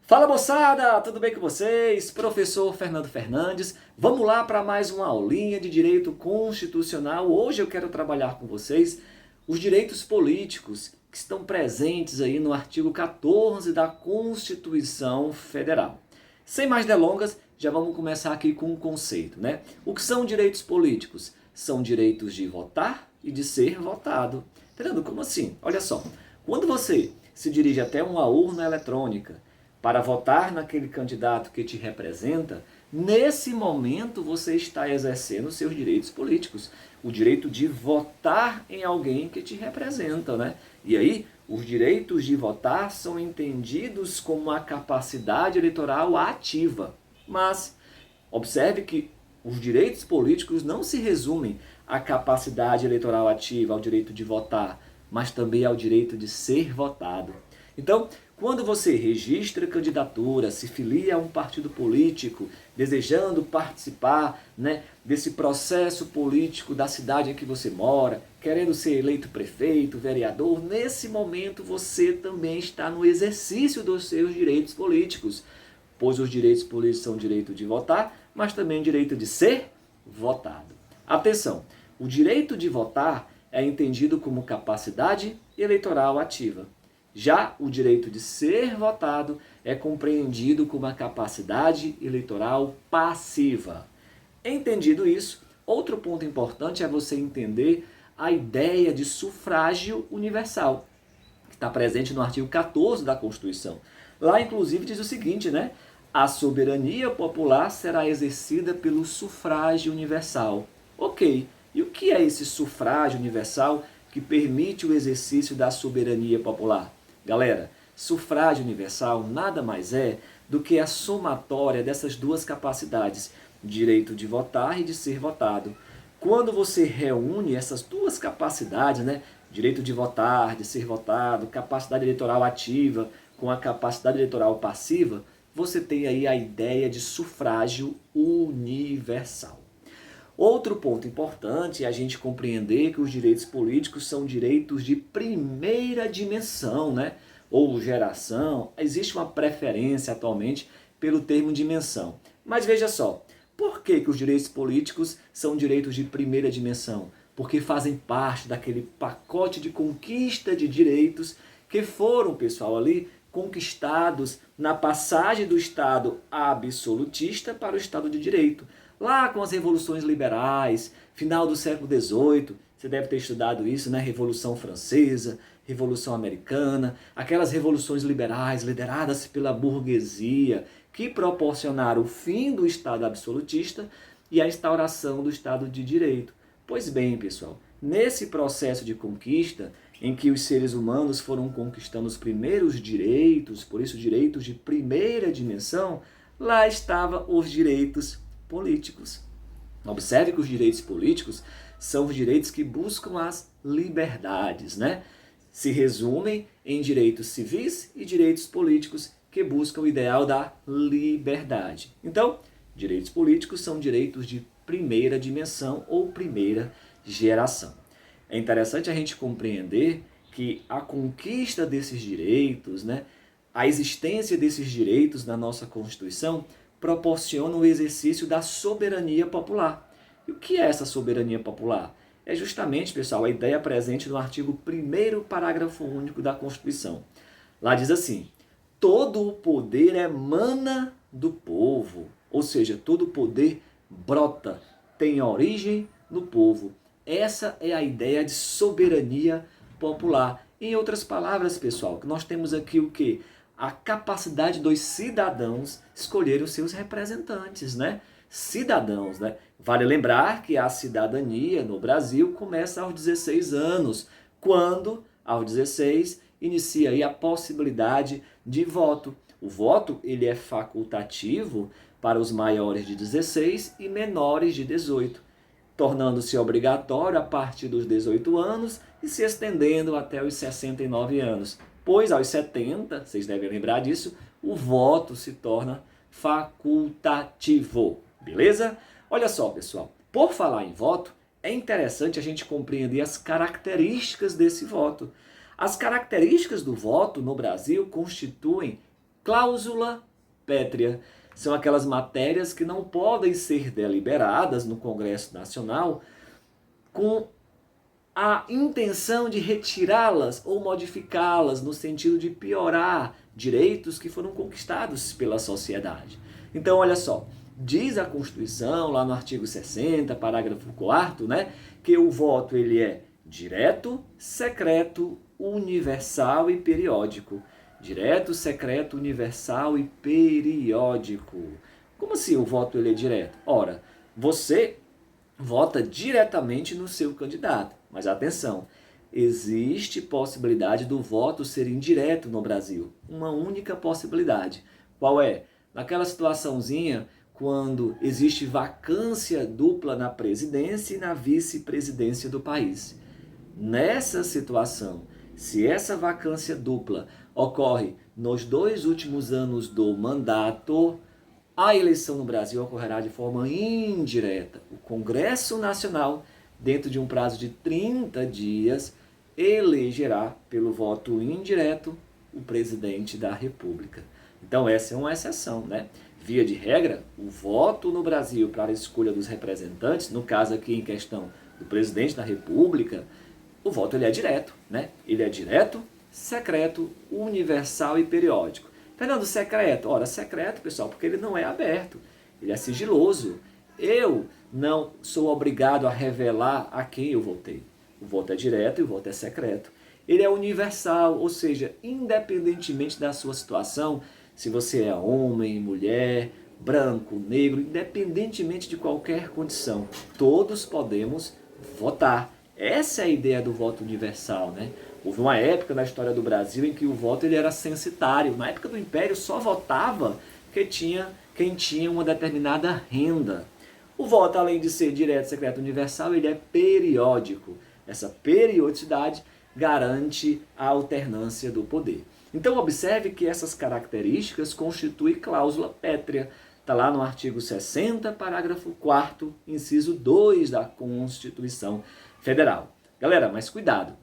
Fala moçada, tudo bem com vocês? Professor Fernando Fernandes. Vamos lá para mais uma aulinha de direito constitucional. Hoje eu quero trabalhar com vocês os direitos políticos que estão presentes aí no artigo 14 da Constituição Federal. Sem mais delongas, já vamos começar aqui com um conceito, né? O que são direitos políticos? São direitos de votar e de ser votado. Fernando, como assim? Olha só, quando você se dirige até uma urna eletrônica para votar naquele candidato que te representa, nesse momento você está exercendo seus direitos políticos. O direito de votar em alguém que te representa, né? E aí, os direitos de votar são entendidos como uma capacidade eleitoral ativa. Mas, observe que os direitos políticos não se resumem à capacidade eleitoral ativa, ao direito de votar, mas também ao direito de ser votado. Então, quando você registra candidatura, se filia a um partido político, desejando participar, desse processo político da cidade em que você mora, querendo ser eleito prefeito, vereador, nesse momento você também está no exercício dos seus direitos políticos, pois os direitos políticos são o direito de votar, mas também o direito de ser votado. Atenção, o direito de votar é entendido como capacidade eleitoral ativa. Já o direito de ser votado é compreendido como a capacidade eleitoral passiva. Entendido isso, outro ponto importante é você entender a ideia de sufrágio universal, que está presente no artigo 14 da Constituição. Lá, inclusive, diz o seguinte, né? A soberania popular será exercida pelo sufrágio universal. Ok, e o que é esse sufrágio universal que permite o exercício da soberania popular? Galera, sufrágio universal nada mais é do que a somatória dessas duas capacidades, direito de votar e de ser votado. Quando você reúne essas duas capacidades, direito de votar, de ser votado, capacidade eleitoral ativa com a capacidade eleitoral passiva, você tem aí a ideia de sufrágio universal. Outro ponto importante é a gente compreender que os direitos políticos são direitos de primeira dimensão, ou geração. Existe uma preferência atualmente pelo termo dimensão. Mas veja só, por que os direitos políticos são direitos de primeira dimensão? Porque fazem parte daquele pacote de conquista de direitos que foram, pessoal, ali conquistados na passagem do Estado absolutista para o Estado de Direito. Lá com as revoluções liberais, final do século XVIII, você deve ter estudado isso, Revolução Francesa, Revolução Americana, aquelas revoluções liberais lideradas pela burguesia que proporcionaram o fim do Estado absolutista e a instauração do Estado de Direito. Pois bem, pessoal, nesse processo de conquista, em que os seres humanos foram conquistando os primeiros direitos, por isso direitos de primeira dimensão, lá estavam os direitos políticos. Observe que os direitos políticos são os direitos que buscam as liberdades, Se resumem em direitos civis e direitos políticos que buscam o ideal da liberdade. Então, direitos políticos são direitos de primeira dimensão ou primeira geração. É interessante a gente compreender que a conquista desses direitos, a existência desses direitos na nossa Constituição proporciona o exercício da soberania popular. E o que é essa soberania popular? É justamente, pessoal, a ideia presente no artigo 1º, parágrafo único da Constituição. Lá diz assim: todo o poder emana do povo, ou seja, todo o poder brota, tem origem no povo. Essa é a ideia de soberania popular. Em outras palavras, pessoal, nós temos aqui o quê? A capacidade dos cidadãos escolherem os seus representantes, Cidadãos, Vale lembrar que a cidadania no Brasil começa aos 16 anos, quando, aos 16, inicia aí a possibilidade de voto. O voto, ele é facultativo para os maiores de 16 e menores de 18, tornando-se obrigatório a partir dos 18 anos e se estendendo até os 69 anos. Pois aos 70, vocês devem lembrar disso, o voto se torna facultativo. Beleza? Olha só, pessoal, por falar em voto, é interessante a gente compreender as características desse voto. As características do voto no Brasil constituem Cláusula pétrea são aquelas matérias que não podem ser deliberadas no Congresso Nacional com a intenção de retirá-las ou modificá-las no sentido de piorar direitos que foram conquistados pela sociedade. Então, olha só, diz a Constituição, lá no artigo 60, parágrafo 4º, né, que o voto ele é direto, secreto, universal e periódico. Direto, secreto, universal e periódico. Como assim o voto ele é direto? Ora, você vota diretamente no seu candidato. Mas atenção, existe possibilidade do voto ser indireto no Brasil. Uma única possibilidade. Qual é? Naquela situaçãozinha quando existe vacância dupla na presidência e na vice-presidência do país. Nessa situação, se essa vacância dupla ocorre nos 2 últimos anos do mandato, a eleição no Brasil ocorrerá de forma indireta. O Congresso Nacional, dentro de um prazo de 30 dias, elegerá pelo voto indireto o presidente da República. Então essa é uma exceção, né? Via de regra, o voto no Brasil para a escolha dos representantes, no caso aqui em questão do presidente da República, o voto ele é direto, né? Ele é direto, secreto, universal e periódico. Fernando, secreto? Ora, secreto, pessoal, porque ele não é aberto, ele é sigiloso. Eu não sou obrigado a revelar a quem eu votei. O voto é direto e o voto é secreto. Ele é universal, ou seja, independentemente da sua situação, se você é homem, mulher, branco, negro, independentemente de qualquer condição, todos podemos votar. Essa é a ideia do voto universal, né? Houve uma época na história do Brasil em que o voto ele era censitário. Na época do Império só votava quem tinha uma determinada renda. O voto, além de ser direto, secreto, universal, ele é periódico. Essa periodicidade garante a alternância do poder. Então observe que essas características constituem cláusula pétrea. Está lá no artigo 60, parágrafo 4º, inciso 2 da Constituição Federal. Galera, mas cuidado.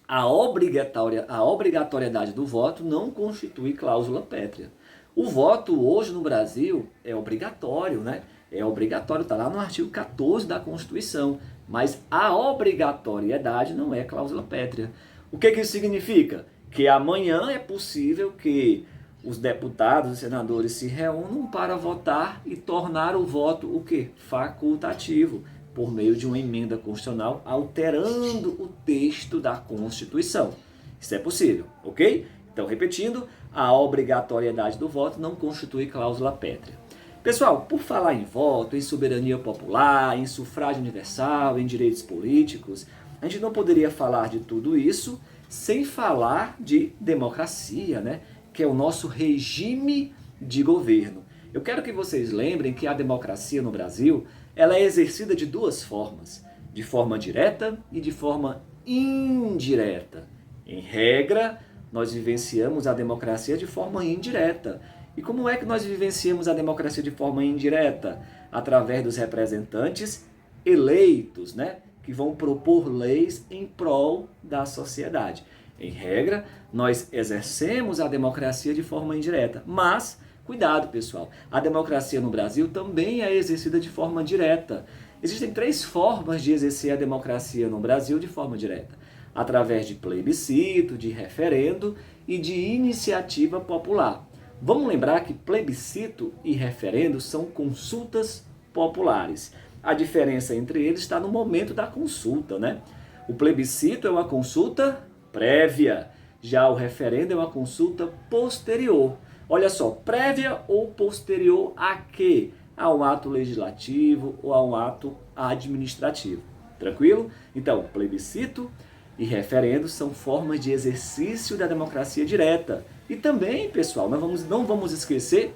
A obrigatoriedade do voto não constitui cláusula pétrea. O voto hoje no Brasil é obrigatório, né? É obrigatório, está lá no artigo 14 da Constituição. Mas a obrigatoriedade não é cláusula pétrea. O que isso significa? Que amanhã é possível que os deputados e senadores se reúnam para votar e tornar o voto o quê? Facultativo, por meio de uma emenda constitucional alterando o texto da Constituição. Isso é possível, ok? Então, repetindo, a obrigatoriedade do voto não constitui cláusula pétrea. Pessoal, por falar em voto, em soberania popular, em sufrágio universal, em direitos políticos, a gente não poderia falar de tudo isso sem falar de democracia, né? Que é o nosso regime de governo. Eu quero que vocês lembrem que a democracia no Brasil ela é exercida de 2 formas, de forma direta e de forma indireta. Em regra, nós vivenciamos a democracia de forma indireta. E como é que nós vivenciamos a democracia de forma indireta? Através dos representantes eleitos, né? Que vão propor leis em prol da sociedade. Em regra, nós exercemos a democracia de forma indireta, mas cuidado, pessoal, a democracia no Brasil também é exercida de forma direta. Existem 3 formas de exercer a democracia no Brasil de forma direta: através de plebiscito, de referendo e de iniciativa popular. Vamos lembrar que plebiscito e referendo são consultas populares. A diferença entre eles está no momento da consulta, né? O plebiscito é uma consulta prévia, já o referendo é uma consulta posterior. Olha só, prévia ou posterior a quê? A um ato legislativo ou a um ato administrativo. Tranquilo? Então, plebiscito e referendo são formas de exercício da democracia direta. E também, pessoal, não vamos esquecer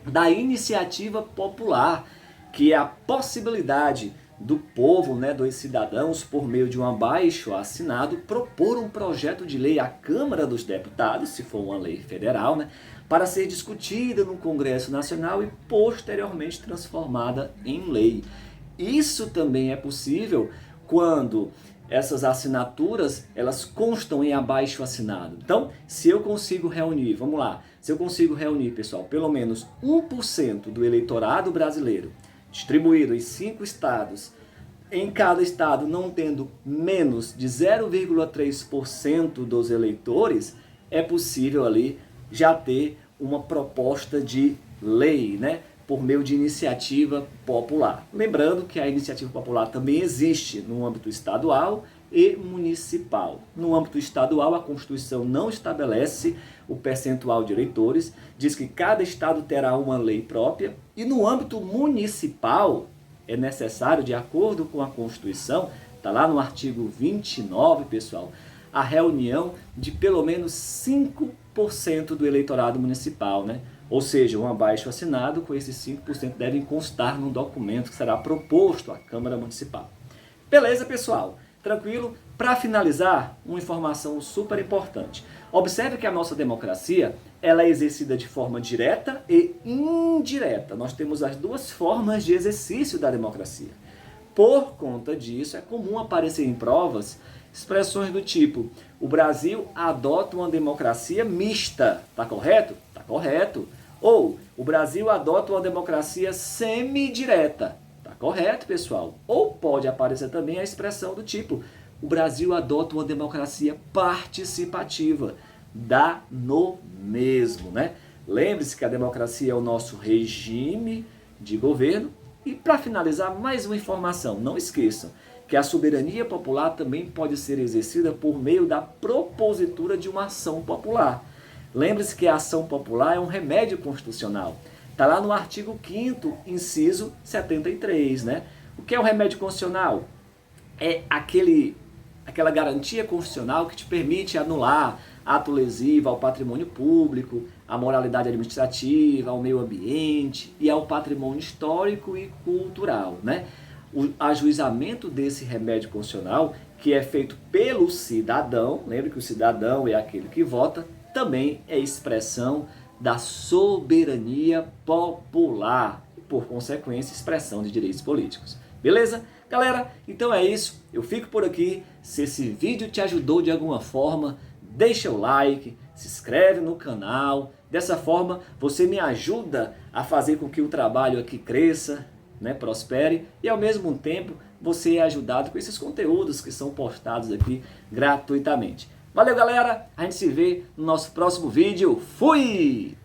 da iniciativa popular, que é a possibilidade do povo, né, dos cidadãos, por meio de um abaixo-assinado, propor um projeto de lei à Câmara dos Deputados, se for uma lei federal, né, para ser discutida no Congresso Nacional e posteriormente transformada em lei. Isso também é possível quando essas assinaturas, elas constam em abaixo-assinado. Então, se eu consigo reunir, vamos lá, se eu consigo reunir, pessoal, pelo menos 1% do eleitorado brasileiro, distribuído em 5 estados, em cada estado não tendo menos de 0,3% dos eleitores, é possível ali já ter uma proposta de lei, né? Por meio de iniciativa popular. Lembrando que a iniciativa popular também existe no âmbito estadual e municipal. No âmbito estadual, a Constituição não estabelece o percentual de eleitores, diz que cada estado terá uma lei própria, e no âmbito municipal é necessário, de acordo com a Constituição, está lá no artigo 29, pessoal, a reunião de pelo menos 5% do eleitorado municipal, né? Ou seja, um abaixo-assinado com esses 5% devem constar num documento que será proposto à Câmara Municipal. Beleza, pessoal? Tranquilo? Para finalizar, uma informação super importante. Observe que a nossa democracia ela é exercida de forma direta e indireta. Nós temos as duas formas de exercício da democracia. Por conta disso, é comum aparecer em provas expressões do tipo: o Brasil adota uma democracia mista. Tá correto? Tá correto. Ou o Brasil adota uma democracia semidireta. Tá correto, pessoal? Ou pode aparecer também a expressão do tipo: o Brasil adota uma democracia participativa. Dá no mesmo, né? Lembre-se que a democracia é o nosso regime de governo. E para finalizar, mais uma informação, não esqueçam que a soberania popular também pode ser exercida por meio da propositura de uma ação popular. Lembre-se que a ação popular é um remédio constitucional. Está lá no artigo 5º, inciso 73, né? O que é o remédio constitucional? É aquela garantia constitucional que te permite anular ato lesivo ao patrimônio público, à moralidade administrativa, ao meio ambiente e ao patrimônio histórico e cultural, né? O ajuizamento desse remédio constitucional, que é feito pelo cidadão, lembre que o cidadão é aquele que vota, também é expressão da soberania popular e, por consequência, expressão de direitos políticos. Beleza? Galera, então é isso. Eu fico por aqui. Se esse vídeo te ajudou de alguma forma, deixa o like, se inscreve no canal. Dessa forma, você me ajuda a fazer com que o trabalho aqui cresça, né, prospere, e ao mesmo tempo você é ajudado com esses conteúdos que são postados aqui gratuitamente. Valeu, galera! A gente se vê no nosso próximo vídeo. Fui!